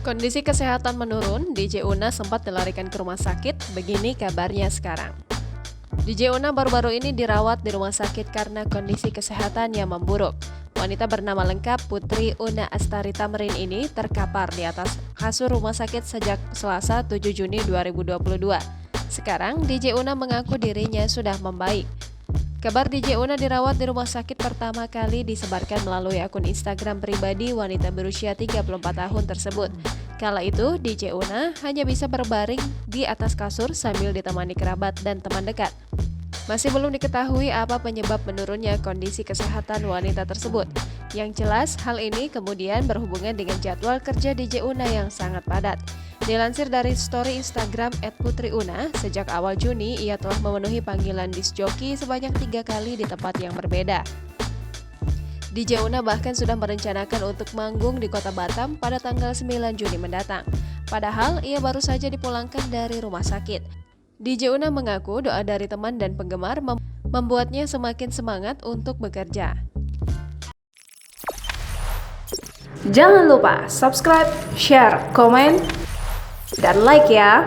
Kondisi kesehatan menurun, DJ Una sempat dilarikan ke rumah sakit, begini kabarnya sekarang. DJ Una baru-baru ini dirawat di rumah sakit karena kondisi kesehatan yang memburuk. Wanita bernama lengkap Putri Una Astari Tamrin ini terkapar di atas kasur rumah sakit sejak Selasa 7 Juni 2022. Sekarang DJ Una mengaku dirinya sudah membaik. Kabar DJ Una dirawat di rumah sakit pertama kali disebarkan melalui akun Instagram pribadi wanita berusia 34 tahun tersebut. Kala itu, DJ Una hanya bisa berbaring di atas kasur sambil ditemani kerabat dan teman dekat. Masih belum diketahui apa penyebab menurunnya kondisi kesehatan wanita tersebut. Yang jelas, hal ini kemudian berhubungan dengan jadwal kerja DJ Una yang sangat padat. Dilansir dari story Instagram @putriuna, sejak awal Juni ia telah memenuhi panggilan disc joki sebanyak 3 kali di tempat yang berbeda. DJ Una bahkan sudah merencanakan untuk manggung di kota Batam pada tanggal 9 Juni mendatang. Padahal ia baru saja dipulangkan dari rumah sakit. DJ Una mengaku doa dari teman dan penggemar membuatnya semakin semangat untuk bekerja. Jangan lupa subscribe, share, komen, dan like ya.